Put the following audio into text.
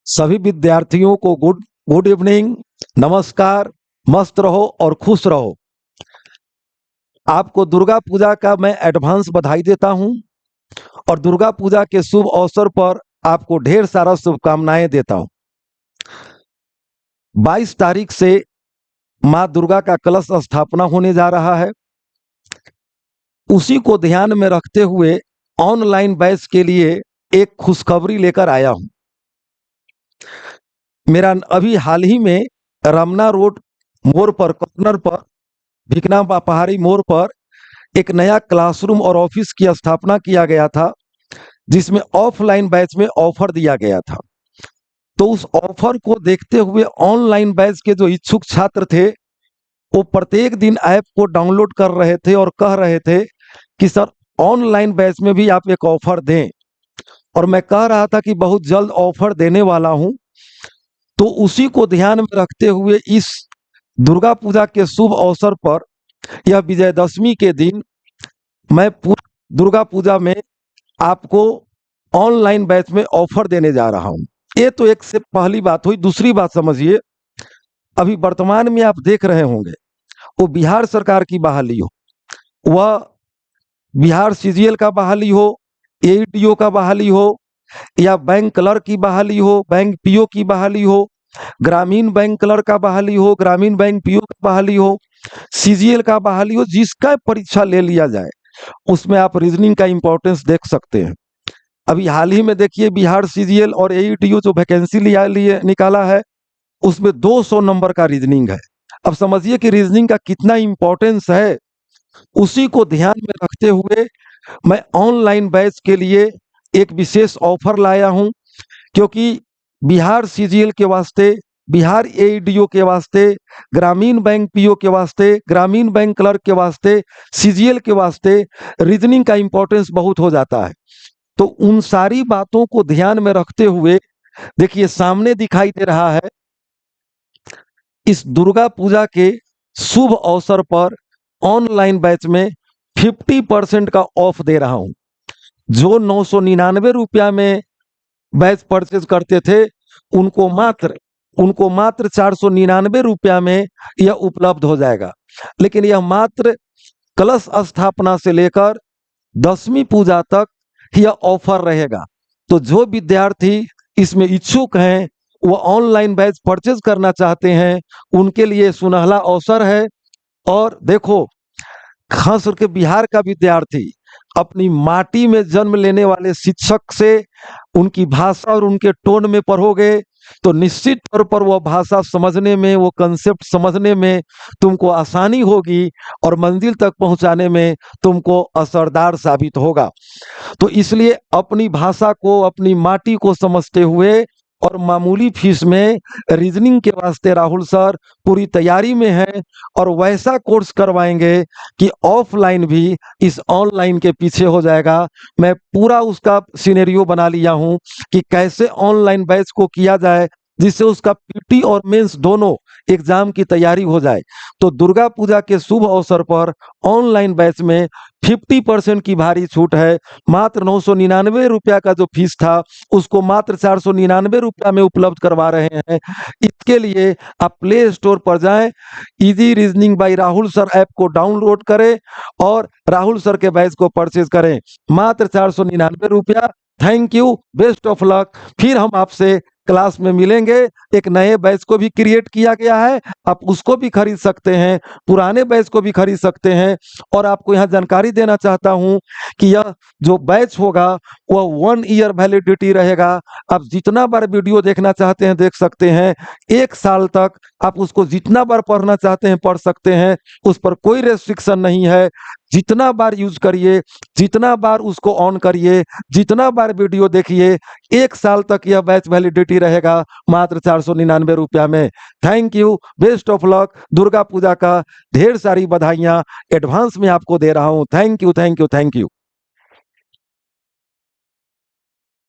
सभी विद्यार्थियों को गुड गुड इवनिंग, नमस्कार। मस्त रहो और खुश रहो। आपको दुर्गा पूजा का मैं एडवांस बधाई देता हूं और दुर्गा पूजा के शुभ अवसर पर आपको ढेर सारा शुभकामनाएं देता हूं। 22 तारीख से मां दुर्गा का कलश स्थापना होने जा रहा है। उसी को ध्यान में रखते हुए ऑनलाइन बैच के लिए एक खुशखबरी लेकर आया हूं। मेरा अभी हाल ही में रमना रोड मोड़ पर कॉर्नर पर भिकना पहाड़ी मोड़ पर एक नया क्लासरूम और ऑफिस की स्थापना किया गया था, जिसमें ऑफलाइन बैच में ऑफर दिया गया था। तो उस ऑफर को देखते हुए ऑनलाइन बैच के जो इच्छुक छात्र थे वो प्रत्येक दिन ऐप को डाउनलोड कर रहे थे और कह रहे थे कि सर ऑनलाइन बैच में भी आप एक ऑफर दें। और मैं कह रहा था कि बहुत जल्द ऑफर देने वाला हूं। तो उसी को ध्यान में रखते हुए इस दुर्गा पूजा के शुभ अवसर पर, यह विजयदशमी के दिन, मैं पूरा दुर्गा पूजा में आपको ऑनलाइन बैच में ऑफर देने जा रहा हूं। ये तो एक से पहली बात हुई। दूसरी बात समझिए, अभी वर्तमान में आप देख रहे होंगे वो बिहार सरकार की बहाली हो, वह बिहार सीजीएल का बहाली हो, एईटीओ का बहाली हो, या बैंक क्लर्क की बहाली हो, बैंक पीओ की बहाली हो, ग्रामीण बैंक क्लर्क का बहाली हो, ग्रामीण बैंक पीओ का बहाली हो, सीजीएल का बहाली हो, जिसका परीक्षा ले लिया जाए उसमें आप रीजनिंग का इंपॉर्टेंस देख सकते हैं। अभी हाल ही में देखिए बिहार सीजीएल और एईटीओ जो वैकेंसी लिया लिए निकाला है उसमें 200 नंबर का रीजनिंग है। अब समझिए कि रीजनिंग का कितना इंपॉर्टेंस है। उसी को ध्यान में रखते हुए मैं ऑनलाइन बैच के लिए एक विशेष ऑफर लाया हूं, क्योंकि बिहार सीजीएल के वास्ते, बिहार एईडीओ के वास्ते, ग्रामीण बैंक पीओ के वास्ते, ग्रामीण बैंक क्लर्क के वास्ते, सीजीएल के वास्ते रीजनिंग का इंपॉर्टेंस बहुत हो जाता है। तो उन सारी बातों को ध्यान में रखते हुए देखिए सामने दिखाई दे रहा है, इस दुर्गा पूजा के शुभ अवसर पर ऑनलाइन बैच में 50% का ऑफ दे रहा हूं। जो 999 रुपया में बैच परचेज करते थे उनको मात्र 499 रुपया में यह उपलब्ध हो जाएगा। लेकिन यह मात्र कलश स्थापना से लेकर 10वीं पूजा तक यह ऑफर रहेगा। तो जो विद्यार्थी इसमें इच्छुक हैं, वो ऑनलाइन बैच परचेज करना चाहते हैं, उनके लिए सुनहला अवसर है। और देखो, खास करके बिहार का विद्यार्थी अपनी माटी में जन्म लेने वाले शिक्षक से उनकी भाषा और उनके टोन में पढ़ोगे तो निश्चित तौर पर वह भाषा समझने में, वो कंसेप्ट समझने में तुमको आसानी होगी और मंजिल तक पहुंचाने में तुमको असरदार साबित होगा। तो इसलिए अपनी भाषा को, अपनी माटी को समझते हुए और मामूली फीस में रीजनिंग के वास्ते राहुल सर पूरी तैयारी में हैं और वैसा कोर्स करवाएंगे कि ऑफलाइन भी इस ऑनलाइन के पीछे हो जाएगा। मैं पूरा उसका सिनेरियो बना लिया हूं कि कैसे ऑनलाइन बैच को किया जाए जिससे उसका पीटी और मेंस दोनों एग्जाम की तैयारी हो जाए। तो दुर्गा पूजा के शुभ अवसर पर ऑनलाइन बैच में 50% की भारी छूट है। मात्र 999 रुपया का जो फीस था उसको मात्र 499 रुपया में उपलब्ध करवा रहे हैं। इसके लिए आप प्ले स्टोर पर जाएं, easy reasoning bye Rahul sir app को डाउनलोड करें और राहुल सर के बैच को परचेज करें। मात्र 499 रुपया। Thank you, best of luck. फिर हम आपसे क्लास में मिलेंगे। एक नए बैच को भी क्रिएट किया गया है, आप उसको भी खरीद सकते हैं, पुराने बैच को भी खरीद सकते हैं। और आपको यहाँ जानकारी देना चाहता हूँ कि यह जो बैच होगा वह 1 ईयर वैलिडिटी रहेगा। आप जितना बार वीडियो देखना चाहते हैं देख सकते हैं। 1 साल तक आप उसको जितना बार पढ़ना चाहते हैं पढ़ सकते हैं, उस पर कोई रेस्ट्रिक्शन नहीं है। जितना बार यूज करिए, जितना बार उसको ऑन करिए, जितना बार वीडियो देखिए, 1 साल तक यह बैच वैलिडिटी रहेगा मात्र 499 रुपया में। Thank you, best of luck. Durga Puja का ढेर सारी बधाइयां एडवांस में आपको दे रहा हूं। Thank you, thank you, thank you.